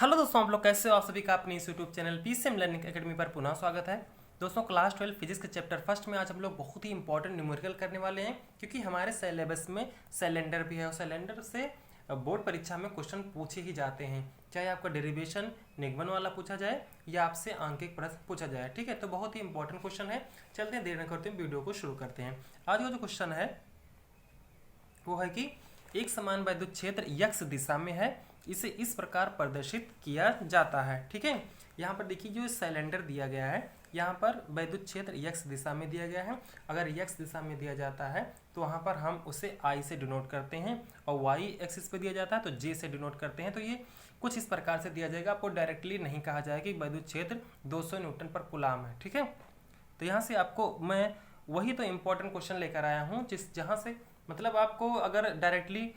Hello दोस्तों, आप लोग कैसे हो? आप सभी का अपने इस YouTube channel PCM learning academy पर पुनः स्वागत है। दोस्तों, क्लास 12 फिजिक्स के चैप्टर फर्स्ट में आज हम लोग बहुत ही इंपॉर्टेंट न्यूमेरिकल करने वाले हैं, क्योंकि हमारे सिलेबस में सिलेंडर भी है और सिलेंडर से बोर्ड परीक्षा में क्वेश्चन पूछे ही जाते हैं, चाहे आपका डेरिवेशन निगमन वाला पूछा जाए या आपसे आंकिक प्रश्न पूछा जाए। ठीक है, तो बहुत ही इंपॉर्टेंट क्वेश्चन है। चलते हैं, देर न करते हैं, वीडियो को शुरू करते हैं। आज का जो क्वेश्चन है वो है कि एक समान वैद्युत क्षेत्र x दिशा में है, इसे इस प्रकार प्रदर्शित किया जाता है। ठीक है, यहाँ पर देखिए जो सिलेंडर दिया गया है, यहाँ पर वैद्युत क्षेत्र x दिशा में दिया गया है। अगर x दिशा में दिया जाता है तो वहाँ पर हम उसे I से डिनोट करते हैं, और y एक्सिस पे दिया जाता है तो J से डिनोट करते हैं। तो ये कुछ इस प्रकार से दिया जाएगा, आपको डायरेक्टली नहीं कहा जाएगा कि वैद्युत क्षेत्र 200 न्यूटन पर कूलाम है। ठीक है, तो यहाँ से आपको मैं वही तो इम्पोर्टेंट क्वेश्चन लेकर आया हूँ जहाँ से मतलब आपको अगर डायरेक्टली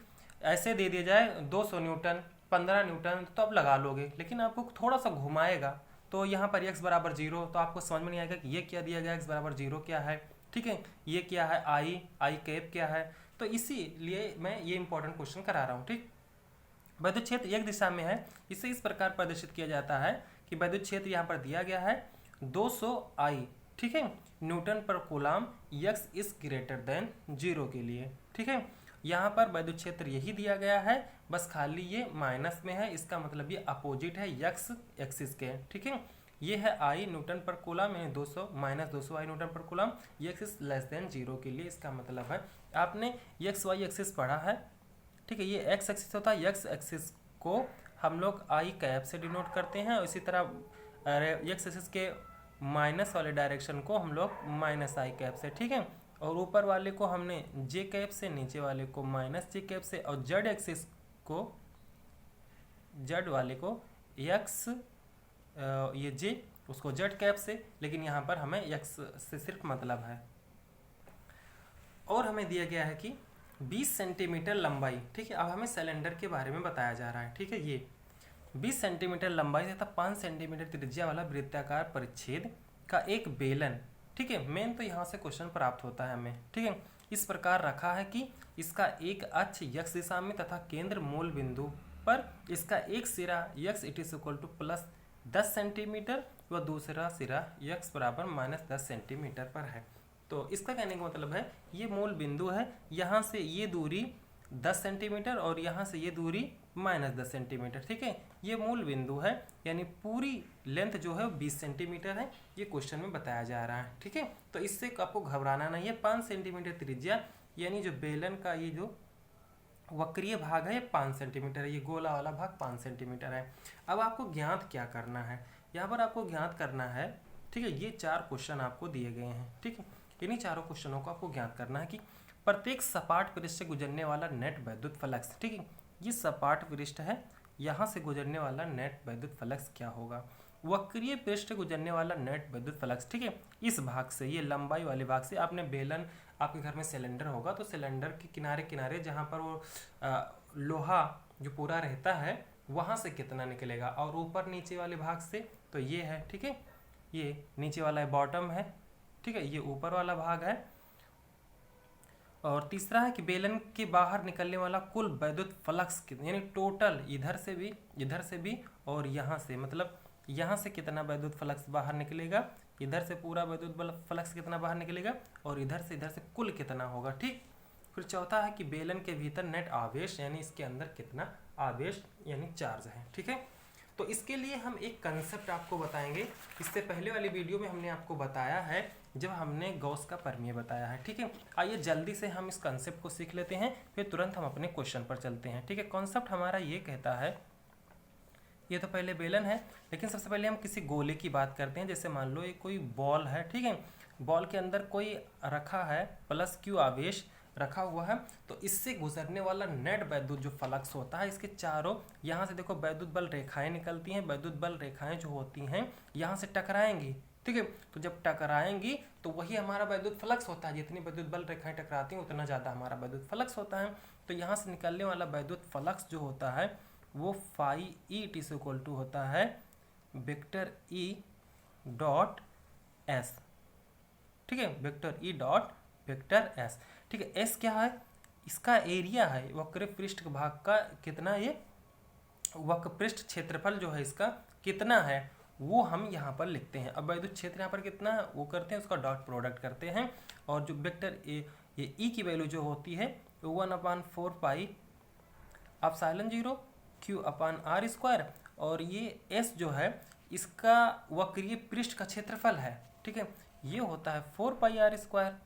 ऐसे दे दिया जाए 200 न्यूटन 15 न्यूटन तो आप लगा लोगे, लेकिन आपको थोड़ा सा घुमाएगा तो यहाँ पर x बराबर 0, तो आपको समझ में नहीं आएगा कि ये क्या दिया गया, x बराबर 0 क्या है। ठीक है, ये क्या है, आई कैप क्या है। तो इसीलिए मैं ये इंपॉर्टेंट क्वेश्चन करा रहा हूँ। ठीक, वैद्युत क्षेत्र एक दिशा में है, इसे इस प्रकार प्रदर्शित किया जाता है कि वैद्युत क्षेत्र यहाँ पर दिया गया है 200 आई, ठीक है, न्यूटन पर coulomb x is greater than 0 के लिए। ठीक है, यहाँ पर वैद्युत क्षेत्र यही दिया गया है, बस खाली ये माइनस में है, इसका मतलब ये अपोजिट है x एक्सिस के। ठीक है, ये है आई न्यूटन पर कूलाम, यानी 200 माइनस 200 आई न्यूटन पर coulomb, x is less than 0 के लिए। इसका मतलब है आपने x y एक्सिस पढ़ा है। ठीक है, ये x एक्सिस होता है, x एक्सिस को हम लोग आई कैप से डिनोट करते हैं, और इसी तरह x एक्सिस के माइनस वाले डायरेक्शन को हम लोग माइनस आई कैप से। ठीक है, और ऊपर वाले को हमने जे कैप से, नीचे वाले को माइनस जे कैप से, और जेड एक्सिस को, जेड वाले को एक्स ये जे उसको जेड कैप से, लेकिन यहाँ पर हमें एक्स से सिर्फ मतलब है। और हमें दिया गया है कि 20 सेंटीमीटर लंबाई। ठीक है, अब हमें सिलेंडर के बारे में बताया जा रहा है। ठीक है, ये 20 सेंटीमीटर लंबाई तथा 5 सेंटीमीटर त्रिज्या वाला वृत्ताकार परिच्छेद का एक बेलन। ठीक है, मेन तो यहाँ से क्वेश्चन प्राप्त होता है हमें। ठीक है, इस प्रकार रखा है कि इसका एक अक्ष x दिशा में तथा केंद्र मूल बिंदु पर इसका एक सिरा x it is equal two plus 10 centimetre व दूसरा सिरा x बराबर माइनस 10 सेंटीमीटर पर है। तो इसका कहने का मतलब है ये मूल बिंदु है, यहाँ से ये दूरी 10 सेंटीमीटर और यहाँ से ये दूरी माइनस 10 सेंटीमीटर। ठीक है, ये मूल बिंदु है, यानी पूरी लेंथ जो है वो 20 सेंटीमीटर है, ये क्वेश्चन में बताया जा रहा है। ठीक है, तो इससे आपको घबराना नहीं है। 5 सेंटीमीटर त्रिज्या, यानी जो बेलन का ये जो वक्रीय भाग है ये 5 सेंटीमीटर है, ये गोला वाला भाग 5 सेंटीमीटर है। अब आपको ज्ञात क्या करना है, यहाँ पर आपको ज्ञात करना है। ठीक है, ये 4 क्वेश्चन आपको दिए गए हैं। ठीक है, इन्हीं चारों क्वेश्चनों को आपको ज्ञात करना है कि प्रत्येक सपाट पृष्ठ से गुजरने वाला नेट वैद्युत फ्लक्स। ठीक है, ये सपाट पृष्ठ है, यहाँ से गुजरने वाला नेट वैद्युत फ्लक्स क्या होगा। वक्रीय पृष्ठ से गुजरने वाला नेट वैद्युत फ्लक्स, ठीक है, इस भाग से, ये लंबाई वाले भाग से, आपने बेलन, आपके घर में सिलेंडर होगा तो सिलेंडर के किनारे किनारे जहाँ पर वो लोहा जो पूरा रहता है वहाँ से कितना निकलेगा, और ऊपर नीचे वाले भाग से तो ये है। ठीक है, ये नीचे वाला है, बॉटम है। ठीक है, ये ऊपर वाला भाग है। और तीसरा है कि बेलन के बाहर निकलने वाला कुल वैद्युत फ्लक्स, यानी टोटल इधर से भी और यहाँ से, मतलब यहाँ से कितना वैद्युत फ्लक्स बाहर निकलेगा, इधर से पूरा वैद्युत फ्लक्स कितना बाहर निकलेगा, और इधर से कुल कितना होगा। ठीक, फिर चौथा है कि बेलन के भीतर नेट आवेश, यानी इसके अंदर कितना आवेश यानी चार्ज है। ठीक है, तो इसके लिए हम एक कंसेप्ट आपको बताएंगे। इससे पहले वाली वीडियो में हमने आपको बताया है जब हमने गॉस का प्रमेय बताया है। ठीक है, आइए जल्दी से हम इस कंसेप्ट को सीख लेते हैं, फिर तुरंत हम अपने क्वेश्चन पर चलते हैं। ठीक है, कॉन्सेप्ट हमारा ये कहता है, ये तो पहले बेलन है, लेकिन सबसे पहले हम किसी गोले की बात करते हैं। जैसे मान लो ये कोई बॉल है। ठीक है, बॉल के अंदर कोई रखा है प्लस क्यू आवेश रखा हुआ है, तो इससे गुजरने वाला नेट वैद्युत जो फ्लक्स होता है, इसके चारों, यहाँ से देखो वैद्युत बल रेखाएं निकलती हैं। वैद्युत बल रेखाएं जो होती हैं यहाँ से टकराएंगी। ठीक है, तो जब टकराएंगी तो वही हमारा वैद्युत फ्लक्स होता है। जितनी वैद्युत बल रेखाएं टकराती हैं उतना ज़्यादा हमारा वैद्युत फ्लक्स होता है। तो यहाँ से निकलने वाला वैद्युत फ्लक्स जो होता है वो phi E it is equal to होता है वेक्टर ई डॉट एस। ठीक है, vector E dot vector S. ठीक है, एस क्या है, इसका एरिया है, वक्र पृष्ठ भाग का कितना, ये वक्रपृष्ठ क्षेत्रफल जो है इसका कितना है वो हम यहाँ पर लिखते हैं। अब वैद्युत क्षेत्र यहाँ पर कितना है वो करते हैं, उसका डॉट प्रोडक्ट करते हैं, और जो वेक्टर ये ई की वैल्यू जो होती है 1/4 pi epsilon 0 Q upon R square, और ये एस जो है इसका वक्रीय पृष्ठ का क्षेत्रफल है। ठीक है, ये होता है 4 पाई आर स्क्वायर।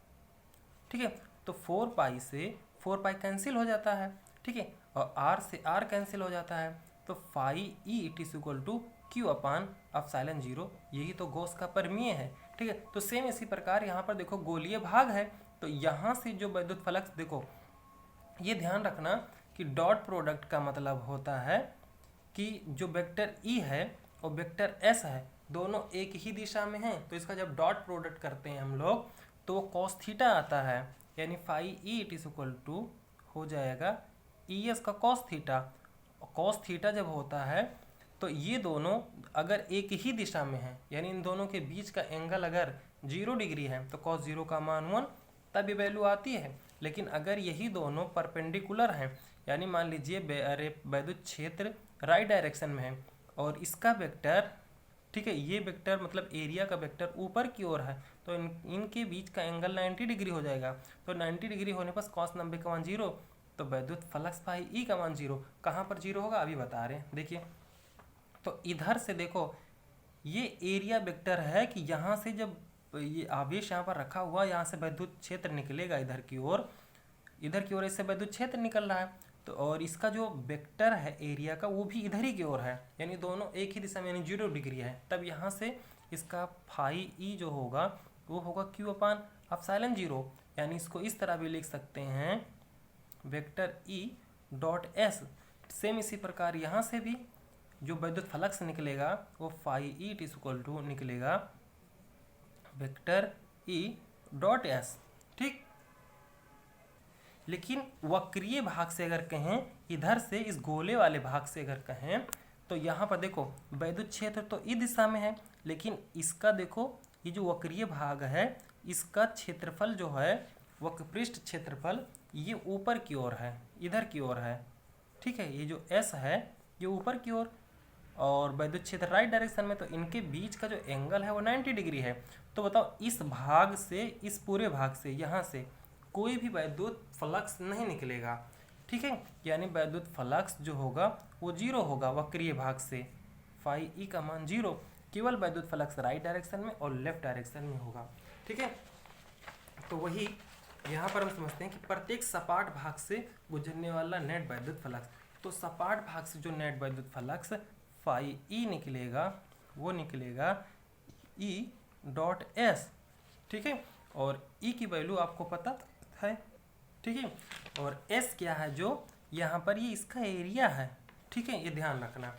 ठीक है, तो 4 पाई से 4 पाई कैंसिल हो जाता है। ठीक है, और आर से आर कैंसिल हो जाता है, तो phi E it is equal to Q upon epsilon 0, यही तो गॉस का प्रमेय है। ठीक है, तो सेम इसी प्रकार यहाँ पर देखो गोलीय भाग है, तो यहाँ से जो विद्युत फ्लक्स, देखो ये ध्यान रखना कि डॉट प्रोडक्ट का मतलब होता है कि जो वेक्टर ई है और वेक्टर एस है दोनों एक ही दिशा में हैं, तो इसका जब डॉट प्रोडक्ट करते हैं हम लोग तो वो कॉस थीटा आता है, यानी phi E it is equal to हो जाएगा ई एस का कॉस थीटा। कॉस थीटा जब होता है तो ये दोनों अगर एक ही दिशा में हैं, यानी इन दोनों के बीच का एंगल अगर 0 डिग्री है तो कॉस 0 का मान 1, तब ये वैल्यू आती है। लेकिन अगर यही दोनों परपेंडिकुलर हैं, यानी मान लीजिए वैद्युत क्षेत्र राइट डायरेक्शन में है और इसका वेक्टर, ठीक है, ये वेक्टर मतलब एरिया का वेक्टर ऊपर की ओर है, तो इनके बीच का एंगल 90 डिग्री हो जाएगा। तो 90 डिग्री होने पर कॉस 90 का मान 0, तो वैद्युत फ्लक्स फाई ई का मान 0। कहाँ पर 0 होगा अभी बता रहे हैं, देखिए। तो इधर से देखो ये एरिया वेक्टर है कि यहाँ से जब ये आवेश यहाँ पर रखा हुआ, यहाँ से विद्युत क्षेत्र निकलेगा इधर की ओर, इधर की ओर इससे विद्युत क्षेत्र निकल रहा है, तो और इसका जो वेक्टर है एरिया का वो भी इधर ही की ओर है, यानी दोनों एक ही दिशा में, यानी 0 डिग्री है। तब यहाँ से इसका फाई ई जो होगा वो होगा क्यू अपान एप्सिलॉन 0, यानी इसको इस तरह भी लिख सकते हैं vector E dot S. Same इसी प्रकार यहाँ से भी जो विद्युत फ्लक्स निकलेगा वो phi E it is equal to निकलेगा वेक्टर ई डॉट एस। ठीक, लेकिन वक्रीय भाग से अगर कहें, इधर से इस गोले वाले भाग से अगर कहें, तो यहाँ पर देखो वैद्युत क्षेत्र तो इस दिशा में है, लेकिन इसका देखो ये जो वक्रीय भाग है इसका क्षेत्रफल जो है वक्रपृष्ठ क्षेत्रफल ये ऊपर की ओर है, इधर की ओर है। ठीक है, ये जो एस है ये ऊपर की ओर, और वैद्युत क्षेत्र राइट डायरेक्शन में, तो इनके बीच का जो एंगल है वो 90 डिग्री है। तो बताओ इस भाग से, इस पूरे भाग से, यहाँ से कोई भी वैद्युत फ्लक्स नहीं निकलेगा। ठीक है, यानी वैद्युत फ्लक्स जो होगा वो 0 होगा वक्रीय भाग से, फाई ई का मान 0। केवल वैद्युत फ्लक्स राइट डायरेक्शन में और लेफ्ट डायरेक्शन में होगा। ठीक है, तो वही यहाँ पर हम समझते हैं कि प्रत्येक सपाट भाग से गुजरने वाला नेट वैद्युत फ्लक्स, तो सपाट भाग से जो नेट वैद्युत फ्लक्स फाई ई निकलेगा वो निकलेगा ई डॉट एस। ठीक है, और ई की वैल्यू आपको पता है। ठीक है, और एस क्या है, जो यहाँ पर ये इसका एरिया है। ठीक है, ये ध्यान रखना।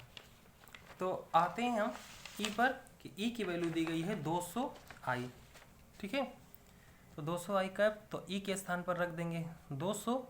तो आते हैं हम ई पर कि ई की वैल्यू दी गई है 200 आई। ठीक है, तो 200 आई कप, तो ई के स्थान पर रख देंगे 200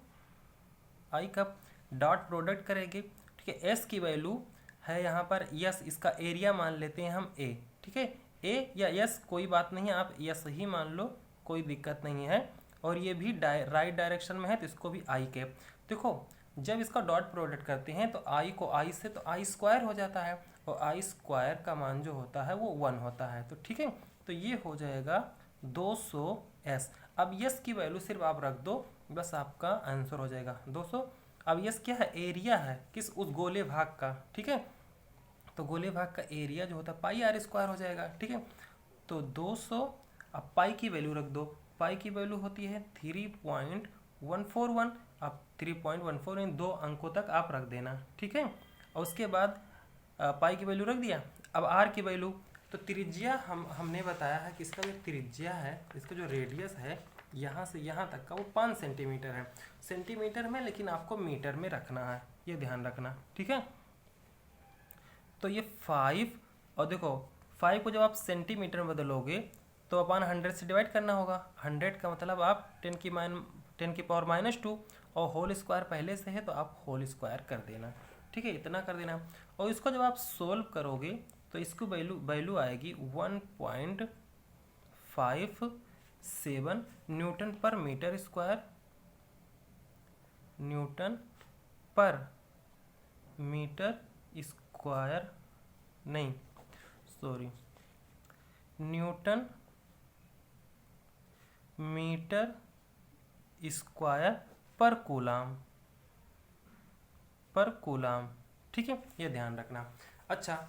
आई कप, डॉट प्रोडक्ट करेंगे। ठीक है, एस की वैल्यू है यहाँ पर यस, इसका एरिया मान लेते हैं हम ए। ठीक है, ए या यस कोई बात नहीं है, आप यस ही मान लो, कोई दिक्कत नहीं है। और ये भी राइट डायरेक्शन में है तो इसको भी आई कैप। देखो जब इसका डॉट प्रोडक्ट करते हैं तो आई को आई से तो आई स्क्वायर हो जाता है, और आई स्क्वायर का मान जो होता है वो 1 होता है। तो ठीक है, तो ये हो जाएगा 200 एस। अब यस की वैल्यू सिर्फ आप रख दो, बस आपका आंसर हो जाएगा 200। अब यस क्या है, एरिया है किस, उस गोले भाग का। ठीक है, तो गोले भाग का एरिया जो होता है पाई आर स्क्वायर हो जाएगा। ठीक है, तो 200, अब पाई की वैल्यू रख दो, पाई की वैल्यू होती है 3.141। अब 3.14 इन 2 अंकों तक आप रख देना। ठीक है, और उसके बाद पाई की वैल्यू रख दिया। अब आर की वैल्यू, तो त्रिज्या हमने बताया है कि इसका जो त्रिज्या है, इसका जो रेडियस है यहाँ से यहाँ तक का वो 5 सेंटीमीटर है, सेंटीमीटर में, लेकिन आपको मीटर में रखना है, ये ध्यान रखना। ठीक है, तो ये 5, और देखो 5 को जब आप सेंटीमीटर में बदलोगे तो अपन 100 से डिवाइड करना होगा। 100 का मतलब आप 10 की पावर -2, और होल स्क्वायर पहले से है तो आप होल स्क्वायर कर देना। ठीक है, इतना कर देना। और इसको जब आप सोल्व करोगे तो इसको वैल्यू आएगी 1.57 न्यूटन पर मीटर स्क्वायर, न्यूटन पर मीटर स्क्वायर नहीं सॉरी न्यूटन मीटर स्क्वायर पर कूलाम। ठीक है, ये ध्यान रखना। अच्छा,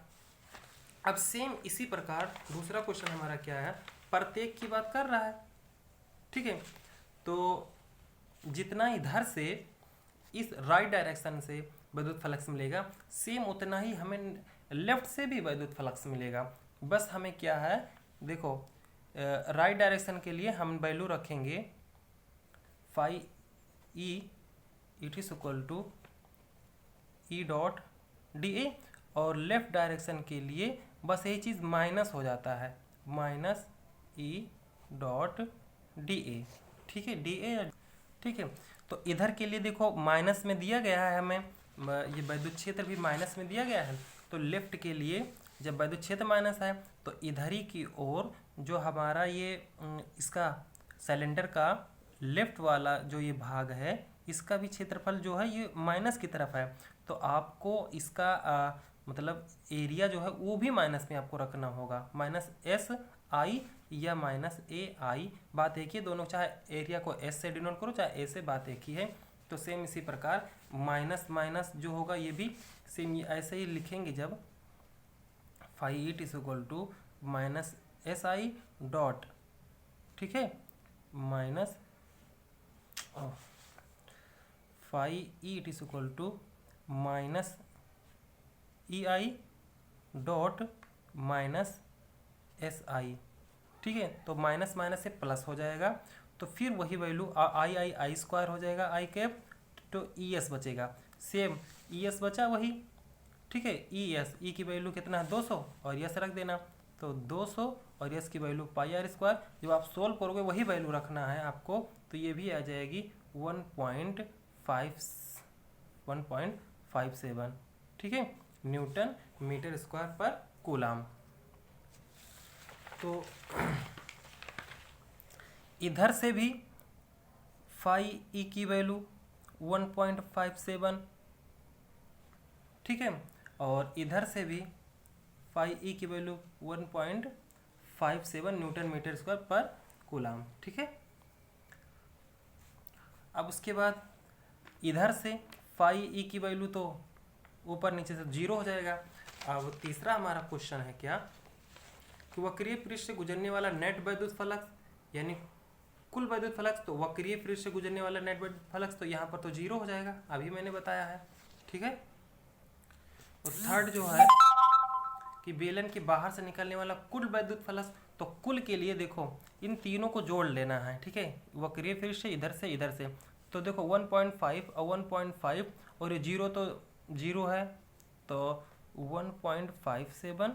अब सेम इसी प्रकार दूसरा क्वेश्चन हमारा क्या है, प्रत्येक की बात कर रहा है। ठीक है, तो जितना इधर से इस राइट डायरेक्शन से वैद्युत फ्लक्स मिलेगा, सेम उतना ही हमें लेफ्ट से भी वैद्युत फ्लक्स मिलेगा। बस हमें क्या है, देखो राइट डायरेक्शन के लिए हम वैल्यू रखेंगे phi E it is equal to E dot D A, और लेफ्ट डायरेक्शन के लिए बस यही चीज़ माइनस हो जाता है, माइनस ई डॉट डी ए। ठीक है, डी ए। ठीक है, तो इधर के लिए देखो माइनस में दिया गया है हमें, ये वैद्युत क्षेत्र भी माइनस में दिया गया है। तो लेफ्ट के लिए जब वैद्युत क्षेत्र माइनस है तो इधर ही की ओर जो हमारा ये इसका सिलेंडर का लेफ्ट वाला जो ये भाग है, इसका भी क्षेत्रफल जो है ये माइनस की तरफ है। तो आपको इसका मतलब एरिया जो है वो भी माइनस में आपको रखना होगा, माइनस एस आई या माइनस ए आई, बात एक ही, दोनों चाहे एरिया को एस से डिनोट करो चाहे ए से, बात एक ही है। तो सेम इसी प्रकार माइनस माइनस जो होगा ये भी सेम ऐसे ही लिखेंगे, जब phi it is equal to minus S I dot, ठीक है, minus phi E it is equal to minus E I dot minus S I. ठीक है, तो माइनस माइनस से प्लस हो जाएगा, तो फिर वही वैल्यू आई आई आई स्क्वायर हो जाएगा आई कैप, तो ई एस बचेगा, सेम ई एस बचा वही। ठीक है, ई एस, ई की वैल्यू कितना है 200 और यस रख देना, तो 200 और यस की वैल्यू पाई आर स्क्वायर। जब आप सोल्व करोगे वही वैल्यू रखना है आपको, तो ये भी आ जाएगी 1.57। ठीक है, न्यूटन मीटर स्क्वायर पर कूलाम। तो इधर से भी फाई ई की वैल्यू 1.57, ठीक है, और इधर से भी फाई ई की वैल्यू 1.57 न्यूटन मीटर स्क्वायर पर कूलाम। ठीक है, अब उसके बाद इधर से फाई ई की वैल्यू तो ऊपर नीचे से 0 हो जाएगा। अब तीसरा हमारा क्वेश्चन है क्या, कि वक्रीय पृष्ठ से गुजरने वाला नेट वैद्युत फ्लक्स, यानी कुल वैद्युत फ्लक्स, तो वक्रीय पृष्ठ से गुजरने वाला नेट वैद्युत फ्लक्स तो यहाँ पर तो 0 हो जाएगा, अभी मैंने बताया है। ठीक है, तो थर्ड जो है कि बेलन के बाहर से निकलने वाला कुल वैद्युत फ्लक्स, तो कुल के लिए देखो इन तीनों को जोड़ लेना है। ठीक है, वक्रीय पृष्ठ से इधर से इधर से, तो देखो 1.5 और 1.5 और ये 0 तो 0 है, तो 1.57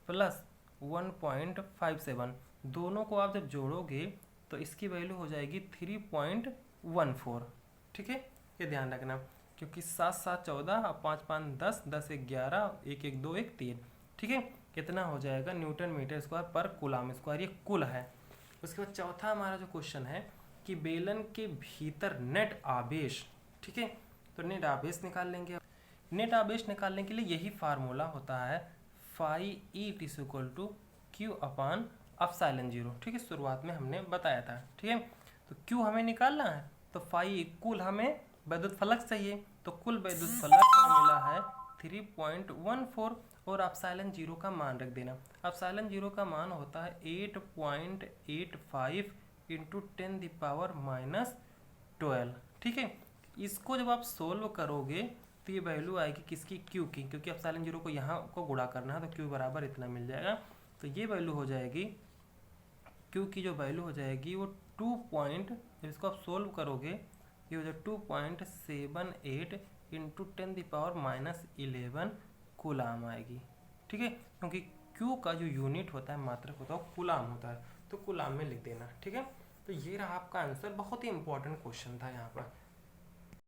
प्लस 1.57 दोनों को आप जब जोड़ोगे तो इसकी वैल्यू हो जाएगी 3.14। ठीक है, ये ध्यान रखना, क्योंकि 7 7 14 और 5 5 10 10 1 11 1 1 2 1 3। ठीक है, कितना हो जाएगा न्यूटन मीटर स्क्वायर पर कूलाम स्क्वायर, ये कुल है। उसके बाद चौथा हमारा जो क्वेश्चन है कि बेलन के भीतर नेट आवेश, ठीक है, तो नेट आवेश निकाल लेंगे। नेट आवेश निकालने के लिए यही फार्मूला होता है, phi E is equal to Q upon epsilon 0। ठीक है, शुरुआत में हमने बताया था। ठीक है, तो क्यू हमें निकालना है, तो फाई कुल हमें वैद्युत फ्लक्स चाहिए, तो कुल वैद्युत फ्लक्स हमें मिला है 3.14 और एप्सिलॉन 0 का मान रख देना। एप्सिलॉन 0 का मान होता है 8.85 इंटू 10⁻⁻12। ठीक है, इसको जब आप सोल्व करोगे तो ये वैल्यू आएगी किसकी, क्यू की, क्योंकि एप्सिलॉन 0 को यहाँ को गुणा करना है, तो क्यू बराबर इतना मिल जाएगा। तो ये वैल्यू हो जाएगी, क्यू की जो वैल्यू हो जाएगी वो 2 जब इसको आप सोल्व करोगे ये हो जाए 2.78 इंटू 10⁻⁻11 कूलाम आएगी। ठीक है, क्योंकि क्यू का जो यूनिट होता है, मात्रक होता है, वो कूलाम होता है, तो कूलाम में लिख देना। ठीक है, तो ये रहा आपका आंसर, बहुत ही इंपॉर्टेंट क्वेश्चन था यहाँ पर।